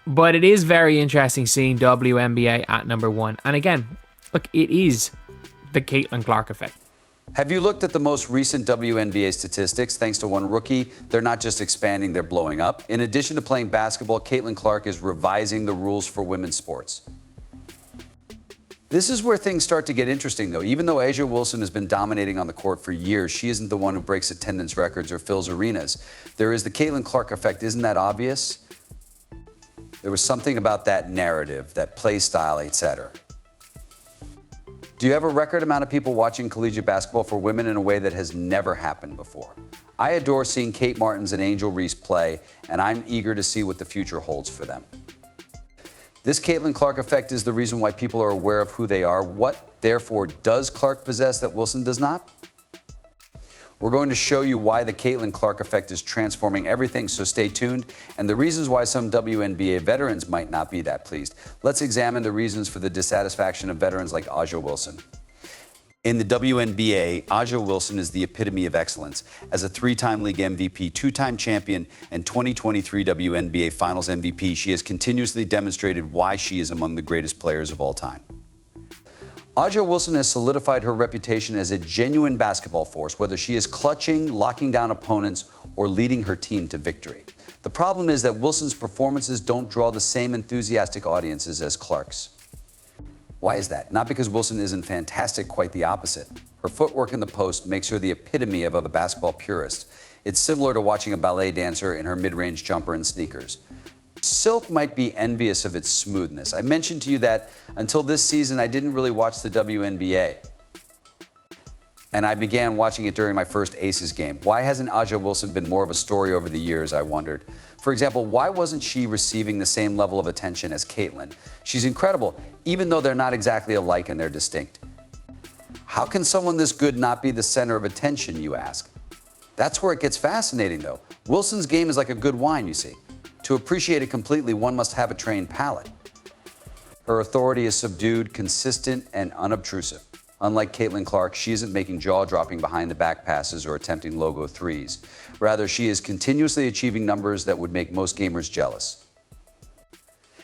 But it is very interesting seeing WNBA at number one. And again, look, it is the Caitlyn Clark effect. Have you looked at the most recent WNBA statistics? Thanks to one rookie, they're not just expanding, they're blowing up. In addition to playing basketball, Caitlyn Clark is revising the rules for women's sports. This is where things start to get interesting, though. Even though A'ja Wilson has been dominating on the court for years, she isn't the one who breaks attendance records or fills arenas. There is the Caitlyn Clark effect. Isn't that obvious? There was something about that narrative, that play style, etc. Do you have a record amount of people watching collegiate basketball for women in a way that has never happened before? I adore seeing Kate Martins and Angel Reese play, and I'm eager to see what the future holds for them. This Caitlyn Clark effect is the reason why people are aware of who they are. What, therefore, does Clark possess that Wilson does not? We're going to show you why the Caitlyn Clark effect is transforming everything, so stay tuned, and the reasons why some WNBA veterans might not be that pleased. Let's examine the reasons for the dissatisfaction of veterans like A'ja Wilson. In the WNBA, A'ja Wilson is the epitome of excellence. As a three-time league MVP, two-time champion, and 2023 WNBA Finals MVP, she has continuously demonstrated why she is among the greatest players of all time. A'ja Wilson has solidified her reputation as a genuine basketball force, whether she is clutching, locking down opponents, or leading her team to victory. The problem is that Wilson's performances don't draw the same enthusiastic audiences as Clark's. Why is that? Not because Wilson isn't fantastic, quite the opposite. Her footwork in the post makes her the epitome of a basketball purist. It's similar to watching a ballet dancer in her mid-range jumper and sneakers. Silk might be envious of its smoothness. I mentioned to you that until this season, I didn't really watch the WNBA. And I began watching it during my first Aces game. Why hasn't A'ja Wilson been more of a story over the years, I wondered. For example, why wasn't she receiving the same level of attention as Caitlyn? She's incredible, even though they're not exactly alike and they're distinct. How can someone this good not be the center of attention, you ask? That's where it gets fascinating, though. Wilson's game is like a good wine, you see. To appreciate it completely, one must have a trained palate. Her authority is subdued, consistent, and unobtrusive. Unlike Caitlyn Clark, she isn't making jaw-dropping behind-the-back passes or attempting logo threes. Rather, she is continuously achieving numbers that would make most gamers jealous.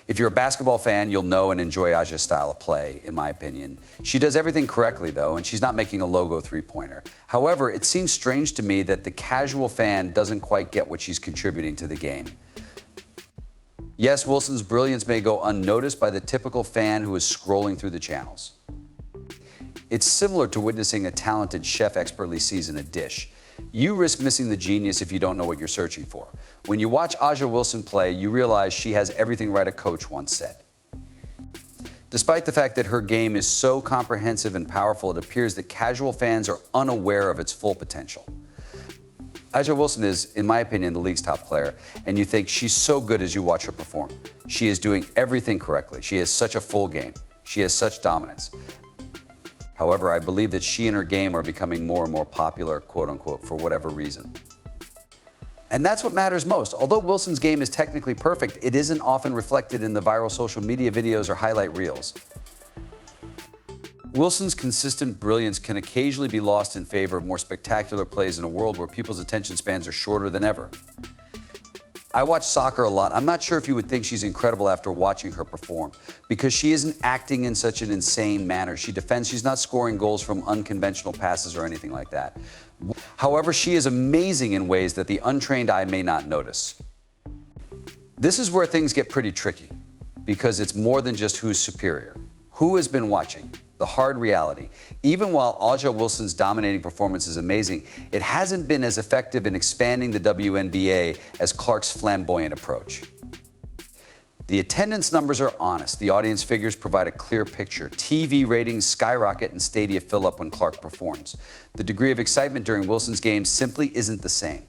If you're a basketball fan, you'll know and enjoy A'ja's style of play, in my opinion. She does everything correctly, though, and she's not making a logo three-pointer. However, it seems strange to me that the casual fan doesn't quite get what she's contributing to the game. Yes, Wilson's brilliance may go unnoticed by the typical fan who is scrolling through the channels. It's similar to witnessing a talented chef expertly season a dish. You risk missing the genius if you don't know what you're searching for. When you watch A'ja Wilson play, you realize she has everything right, a coach once said. Despite the fact that her game is so comprehensive and powerful, it appears that casual fans are unaware of its full potential. A'ja Wilson is, in my opinion, the league's top player, and you think she's so good as you watch her perform. She is doing everything correctly. She has such a full game. She has such dominance. However, I believe that she and her game are becoming more and more popular, quote unquote, for whatever reason. And that's what matters most. Although Wilson's game is technically perfect, it isn't often reflected in the viral social media videos or highlight reels. Wilson's consistent brilliance can occasionally be lost in favor of more spectacular plays in a world where people's attention spans are shorter than ever. I watch soccer a lot. I'm not sure if you would think she's incredible after watching her perform, because she isn't acting in such an insane manner. She defends, she's not scoring goals from unconventional passes or anything like that. However, she is amazing in ways that the untrained eye may not notice. This is where things get pretty tricky, because it's more than just who's superior. Who has been watching? The hard reality. Even while A'ja Wilson's dominating performance is amazing, it hasn't been as effective in expanding the WNBA as Clark's flamboyant approach. The attendance numbers are honest. The audience figures provide a clear picture. TV ratings skyrocket and stadia fill up when Clark performs. The degree of excitement during Wilson's games simply isn't the same.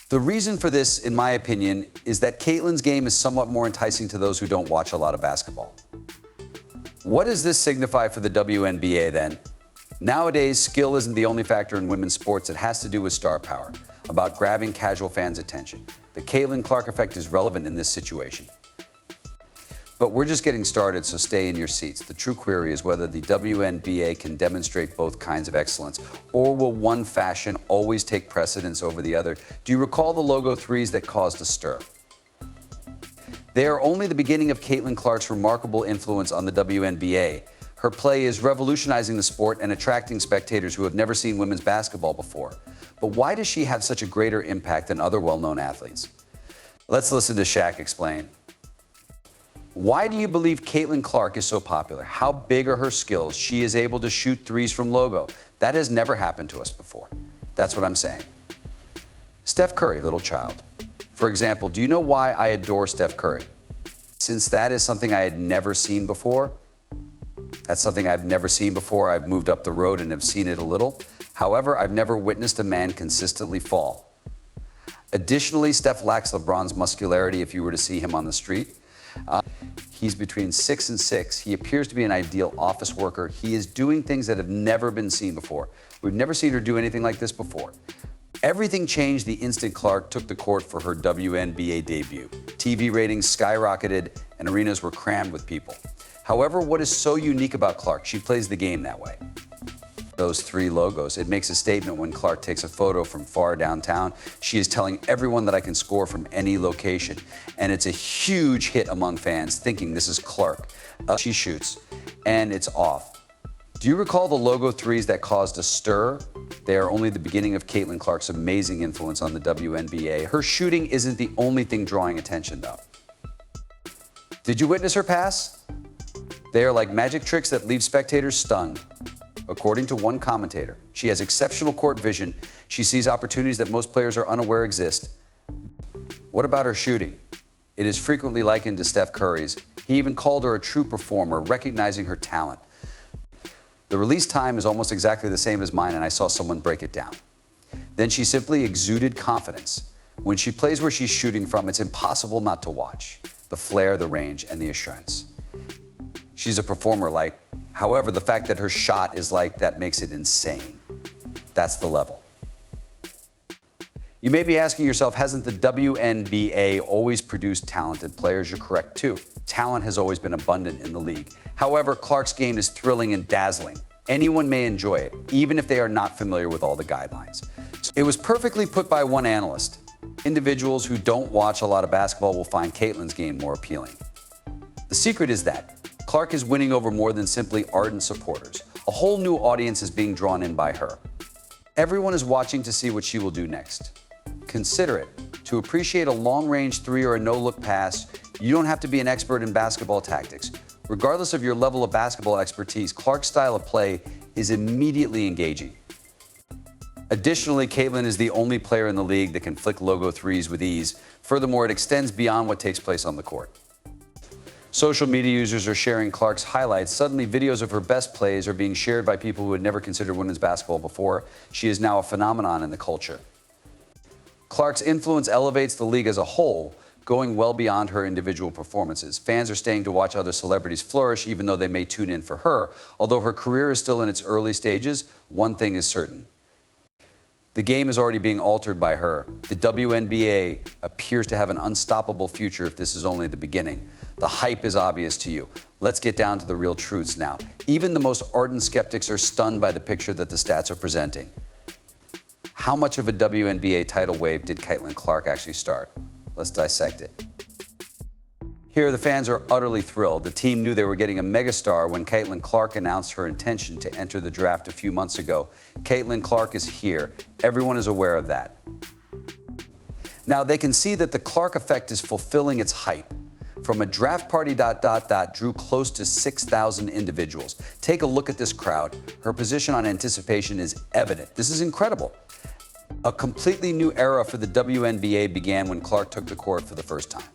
The reason for this, in my opinion, is that Caitlyn's game is somewhat more enticing to those who don't watch a lot of basketball. What does this signify for the WNBA then? Nowadays, skill isn't the only factor in women's sports. It has to do with star power, about grabbing casual fans' attention. The Caitlyn Clark effect is relevant in this situation. But we're just getting started, so stay in your seats. The true query is whether the WNBA can demonstrate both kinds of excellence, or will one fashion always take precedence over the other? Do you recall the logo threes that caused a stir? They are only the beginning of Caitlyn Clark's remarkable influence on the WNBA. Her play is revolutionizing the sport and attracting spectators who have never seen women's basketball before. But why does she have such a greater impact than other well-known athletes? Let's listen to Shaq explain. Why do you believe Caitlyn Clark is so popular? How big are her skills? She is able to shoot threes from logo. That has never happened to us before. That's what I'm saying. Steph Curry, little child. For example, do you know why I adore Steph Curry? Since that is something I had never seen before. That's something I've never seen before. I've moved up the road and have seen it a little. However, I've never witnessed a man consistently fall. Additionally, Steph lacks LeBron's muscularity if you were to see him on the street. He's between 6 and 6. He appears to be an ideal office worker. He is doing things that have never been seen before. We've never seen her do anything like this before. Everything changed the instant Clark took the court for her WNBA debut. TV ratings skyrocketed and arenas were crammed with people. However, what is so unique about Clark? She plays the game that way. Those 3 logos. It makes a statement when Clark takes a photo from far downtown. She is telling everyone that I can score from any location. And it's a huge hit among fans thinking this is Clark. She shoots, and it's off. Do you recall the logo threes that caused a stir? They are only the beginning of Caitlyn Clark's amazing influence on the WNBA. Her shooting isn't the only thing drawing attention, though. Did you witness her pass? They are like magic tricks that leave spectators stunned. According to one commentator, she has exceptional court vision. She sees opportunities that most players are unaware exist. What about her shooting? It is frequently likened to Steph Curry's. He even called her a true performer, recognizing her talent. The release time is almost exactly the same as mine, and I saw someone break it down. Then she simply exuded confidence. When she plays where she's shooting from, it's impossible not to watch. The flair, the range, and the assurance. She's a performer like, however, the fact that her shot is like that makes it insane. That's the level. You may be asking yourself, hasn't the WNBA always produced talented players? You're correct, too. Talent has always been abundant in the league. However, Clark's game is thrilling and dazzling. Anyone may enjoy it, even if they are not familiar with all the guidelines. It was perfectly put by one analyst. Individuals who don't watch a lot of basketball will find Caitlyn's game more appealing. The secret is that Clark is winning over more than simply ardent supporters. A whole new audience is being drawn in by her. Everyone is watching to see what she will do next. Consider it. To appreciate a long-range 3 or a no-look pass, you don't have to be an expert in basketball tactics. Regardless of your level of basketball expertise, Clark's style of play is immediately engaging. Additionally, Caitlyn is the only player in the league that can flick logo threes with ease. Furthermore, it extends beyond what takes place on the court. Social media users are sharing Clark's highlights. Suddenly, videos of her best plays are being shared by people who had never considered women's basketball before. She is now a phenomenon in the culture. Clark's influence elevates the league as a whole, going well beyond her individual performances. Fans are staying to watch other celebrities flourish, even though they may tune in for her. Although her career is still in its early stages, one thing is certain. The game is already being altered by her. The WNBA appears to have an unstoppable future if this is only the beginning. The hype is obvious to you. Let's get down to the real truths now. Even the most ardent skeptics are stunned by the picture that the stats are presenting. How much of a WNBA tidal wave did Caitlyn Clark actually start? Let's dissect it. Here, the fans are utterly thrilled. The team knew they were getting a megastar when Caitlyn Clark announced her intention to enter the draft a few months ago. Caitlyn Clark is here. Everyone is aware of that. Now, they can see that the Clark effect is fulfilling its hype. From a draft party ... drew close to 6,000 individuals. Take a look at this crowd. Her position on anticipation is evident. This is incredible. A completely new era for the WNBA began when Clark took the court for the first time.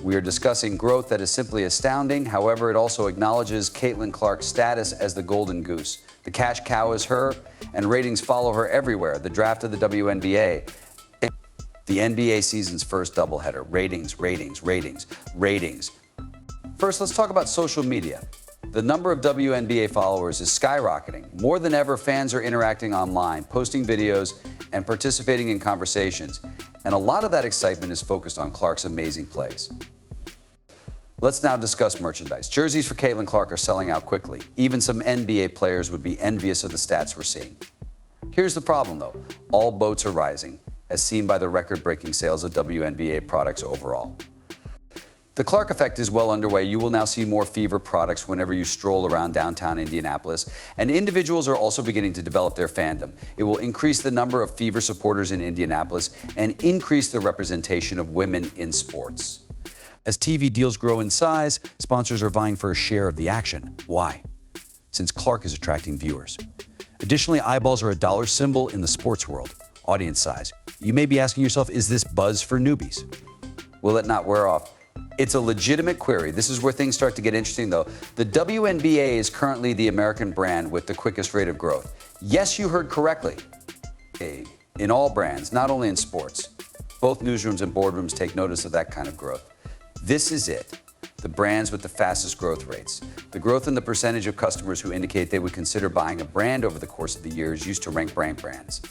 We are discussing growth that is simply astounding. However, it also acknowledges Caitlyn Clark's status as the golden goose. The cash cow is her, and ratings follow her everywhere. The draft of the WNBA, the NBA season's first doubleheader. Ratings, ratings, ratings, ratings. First, let's talk about social media. The number of WNBA followers is skyrocketing. More than ever, fans are interacting online, posting videos, and participating in conversations. And a lot of that excitement is focused on Clark's amazing plays. Let's now discuss merchandise. Jerseys for Caitlyn Clark are selling out quickly. Even some NBA players would be envious of the stats we're seeing. Here's the problem, though. All boats are rising, as seen by the record-breaking sales of WNBA products overall. The Clark effect is well underway. You will now see more Fever products whenever you stroll around downtown Indianapolis. And individuals are also beginning to develop their fandom. It will increase the number of Fever supporters in Indianapolis and increase the representation of women in sports. As TV deals grow in size, sponsors are vying for a share of the action. Why? Since Clark is attracting viewers. Additionally, eyeballs are a dollar symbol in the sports world. Audience size. You may be asking yourself, is this buzz for newbies? Will it not wear off? It's a legitimate query. This is where things start to get interesting, though. The WNBA is currently the American brand with the quickest rate of growth. Yes, you heard correctly. In all brands, not only in sports. Both newsrooms and boardrooms take notice of that kind of growth. This is it. The brands with the fastest growth rates. The growth in the percentage of customers who indicate they would consider buying a brand over the course of the year is used to rank brands.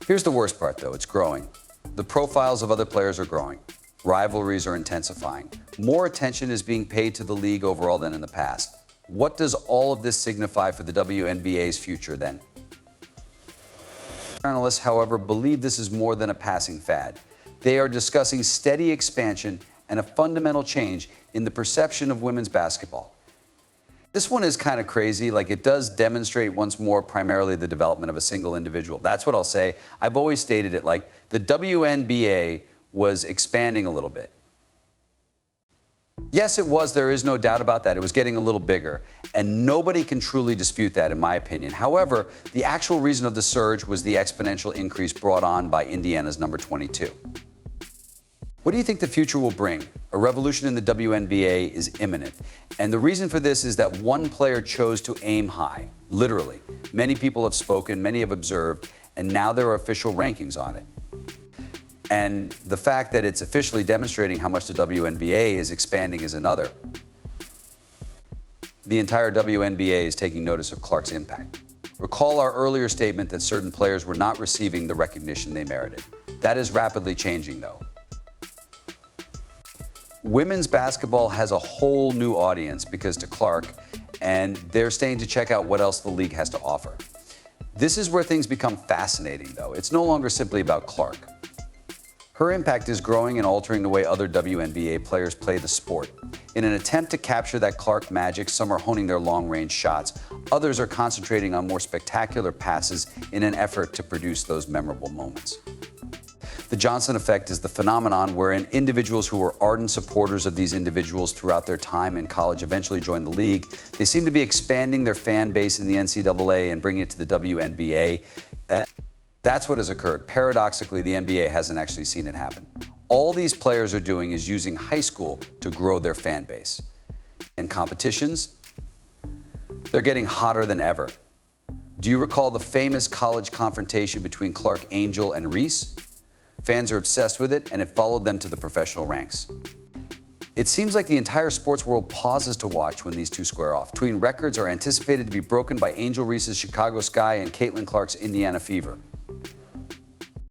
Here's the worst part, though. It's growing. The profiles of other players are growing. Rivalries are intensifying. More attention is being paid to the league overall than in the past. What does all of this signify for the WNBA's future then? Journalists, however, believe this is more than a passing fad. They are discussing steady expansion and a fundamental change in the perception of women's basketball. This one is kind of crazy. Like, it does demonstrate once more primarily the development of a single individual. That's what I'll say. I've always stated it like the WNBA was expanding a little bit. Yes, it was. There is no doubt about that. It was getting a little bigger, and nobody can truly dispute that, in my opinion. However, the actual reason of the surge was the exponential increase brought on by Indiana's number 22. What do you think the future will bring? A revolution in the WNBA is imminent, and the reason for this is that one player chose to aim high, literally. Many people have spoken, many have observed, and now there are official rankings on it. And the fact that it's officially demonstrating how much the WNBA is expanding is another. The entire WNBA is taking notice of Clark's impact. Recall our earlier statement that certain players were not receiving the recognition they merited. That is rapidly changing, though. Women's basketball has a whole new audience because to Clark, and they're staying to check out what else the league has to offer. This is where things become fascinating, though. It's no longer simply about Clark. Her impact is growing and altering the way other WNBA players play the sport. In an attempt to capture that Clark magic, some are honing their long-range shots. Others are concentrating on more spectacular passes in an effort to produce those memorable moments. The Johnson effect is the phenomenon wherein individuals who were ardent supporters of these individuals throughout their time in college eventually join the league. They seem to be expanding their fan base in the NCAA and bringing it to the WNBA. That's what has occurred. Paradoxically, the NBA hasn't actually seen it happen. All these players are doing is using high school to grow their fan base. In competitions, they're getting hotter than ever. Do you recall the famous college confrontation between Clark Angel and Reese? Fans are obsessed with it, and it followed them to the professional ranks. It seems like the entire sports world pauses to watch when these two square off. Tween records are anticipated to be broken by Angel Reese's Chicago Sky and Caitlyn Clark's Indiana Fever.